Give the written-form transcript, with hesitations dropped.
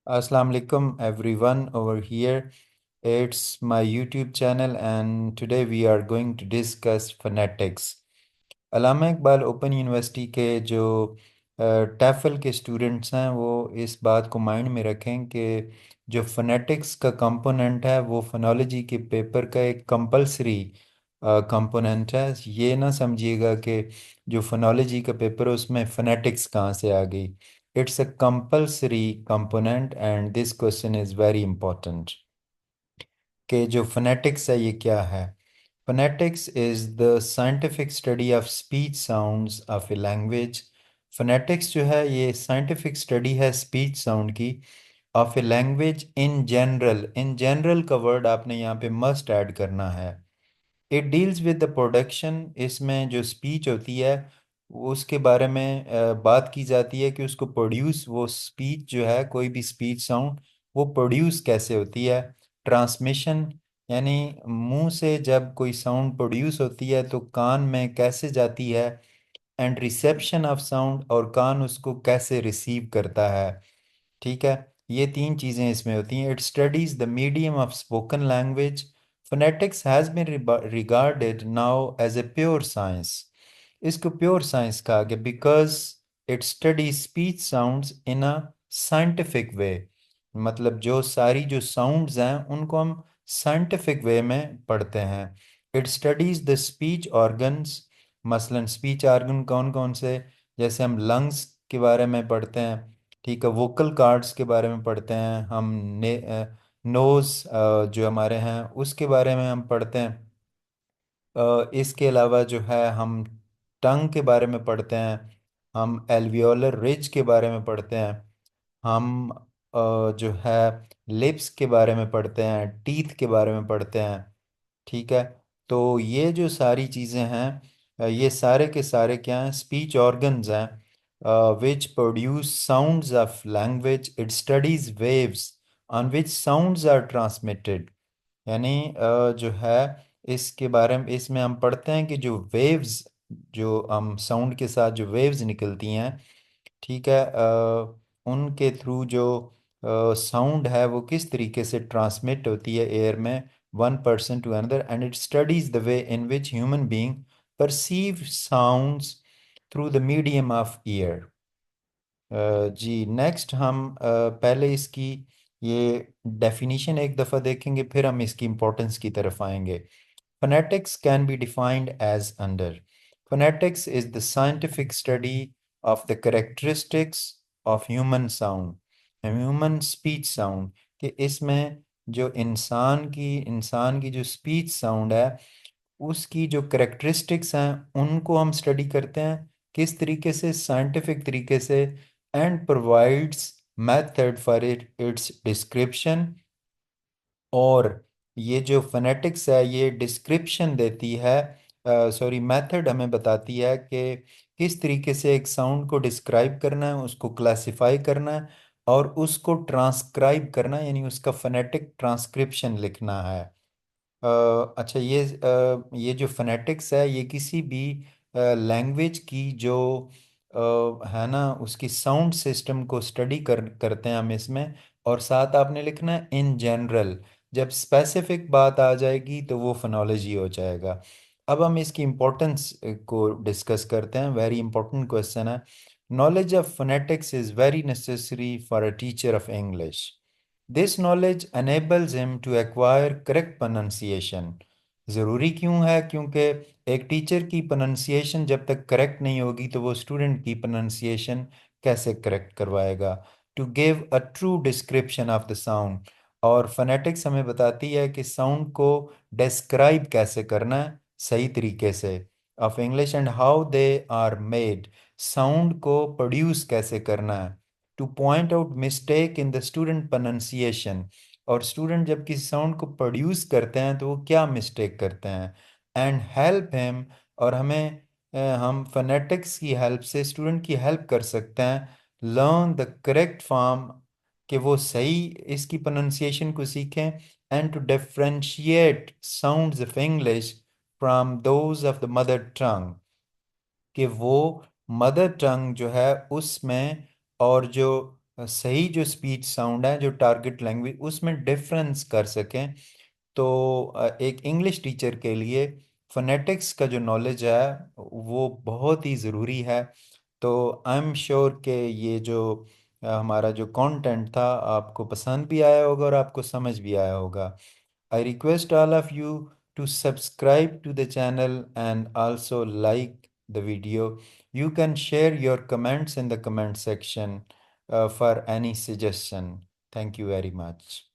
Assalamu alaikum everyone over here. It's my YouTube channel and today we are going to discuss phonetics. Allama Iqbal open university के जो टैफल के students हैं वो इस बात को माइंड में रखें कि जो फोनेटिक्स का कंपोनेंट है वो फोनोलॉजी के पेपर का एक कंपलसरी कंपोनेंट है। ये ना समझिएगा कि जो फोनोलॉजी का पेपर है उसमें फोनेटिक्स कहाँ से आ गई। It's a compulsory component and this question is very important कि जो फोनेटिक्स है ये क्या है। Phonetics is the scientific study of speech sounds of a language. Phonetics जो है ये scientific study है speech sound की of a language in general. In general का word आपने यहाँ पे must add करना है। It deals with the production. इसमें जो स्पीच होती है उसके बारे में बात की जाती है कि उसको प्रोड्यूस, वो स्पीच जो है कोई भी स्पीच साउंड वो प्रोड्यूस कैसे होती है। ट्रांसमिशन यानी मुंह से जब कोई साउंड प्रोड्यूस होती है तो कान में कैसे जाती है। एंड रिसेप्शन ऑफ साउंड, और कान उसको कैसे रिसीव करता है। ठीक है, ये तीन चीज़ें इसमें होती हैं। It studies the medium of spoken language. Phonetics has been regarded now as a pure science. इसको प्योर साइंस कहा गया because it study speech sounds in a scientific way. मतलब जो सारी जो साउंड्स हैं उनको हम साइंटिफिक वे में पढ़ते हैं। It studies the speech organs. मसलन स्पीच ऑर्गन कौन कौन से, जैसे हम लंग्स के बारे में पढ़ते हैं। ठीक है, वोकल कार्ड्स के बारे में पढ़ते हैं हम। नोज़ जो हमारे हैं उसके बारे में हम पढ़ते हैं। इसके अलावा जो है हम टंग के बारे में पढ़ते हैं। हम एल्वियोलर रिज के बारे में पढ़ते हैं। हम जो है लिप्स के बारे में पढ़ते हैं, टीथ के बारे में पढ़ते हैं। ठीक है, तो ये जो सारी चीज़ें हैं ये सारे के सारे क्या हैं, स्पीच ऑर्गन्स हैं which produce sounds of language. It studies waves on which sounds are transmitted. यानी जो है इसके बारे में इसमें हम पढ़ते हैं कि जो वेव्स, जो हम साउंड के साथ जो वेव्स निकलती हैं, ठीक है, उनके थ्रू जो साउंड है वो किस तरीके से ट्रांसमिट होती है एयर में one person to another. And it studies the way in which human being perceive sounds through the medium of ear. जी नेक्स्ट हम पहले इसकी ये डेफिनीशन एक दफ़ा देखेंगे, फिर हम इसकी इम्पोर्टेंस की तरफ आएंगे। Phonetics can be defined as under. Phonetics is the scientific study of the characteristics of human sound, human speech sound, कि इसमें जो इंसान की जो स्पीच साउंड है उसकी जो करेक्टरिस्टिक्स हैं उनको हम स्टडी करते हैं किस तरीके से, साइंटिफिक तरीके से। And provides method for its description. और ये जो फोनेटिक्स है ये डिस्क्रिप्शन देती है, सॉरी मेथड हमें बताती है कि किस तरीके से एक साउंड को डिस्क्राइब करना है, उसको क्लासिफाई करना है और उसको ट्रांसक्राइब करना है, यानी उसका फोनेटिक ट्रांसक्रिप्शन लिखना है। अच्छा, ये जो फोनेटिक्स है ये किसी भी लैंग्वेज की जो है ना उसकी साउंड सिस्टम को स्टडी करते हैं हम इसमें। और साथ आपने लिखना है इन जनरल। जब स्पेसिफिक बात आ जाएगी तो वो फोनोलॉजी हो जाएगा। अब हम इसकी इम्पोर्टेंस को डिस्कस करते हैं। वेरी इंपॉर्टेंट क्वेश्चन है। Knowledge of phonetics is very necessary for a teacher of English. This knowledge enables him to acquire correct pronunciation। ज़रूरी क्यों है? क्योंकि एक टीचर की pronunciation जब तक करेक्ट नहीं होगी तो वो स्टूडेंट की pronunciation कैसे करेक्ट करवाएगा। To give a true description of the sound. और फोनेटिक्स हमें बताती है कि साउंड को डिस्क्राइब कैसे करना है सही तरीके से of English, and how they are made, sound को प्रोड्यूस कैसे करना है। To point out mistake in the student pronunciation. और स्टूडेंट जब किसी साउंड को प्रोड्यूस करते हैं तो वो क्या मिस्टेक करते हैं। एंड हेल्प हिम, और हम फोनेटिक्स की हेल्प से स्टूडेंट की हेल्प कर सकते हैं लर्न द करेक्ट फॉर्म, कि वो सही इसकी प्रोनाउंसिएशन को सीखें। And to differentiate sounds of English from those of the mother tongue, कि वो मदर टंग जो है उसमें और जो सही जो स्पीच साउंड है, जो टारगेट लैंग्वेज, उसमें डिफरेंस कर सकें। तो एक इंग्लिश टीचर के लिए फोनेटिक्स का जो नॉलेज है वो बहुत ही ज़रूरी है। तो आई एम श्योर कि ये जो हमारा जो कंटेंट था आपको पसंद भी आया होगा और आपको समझ भी आया होगा। I request all of you to subscribe to the channel and also like the video. You can share your comments in the comment section for any suggestion. Thank you very much.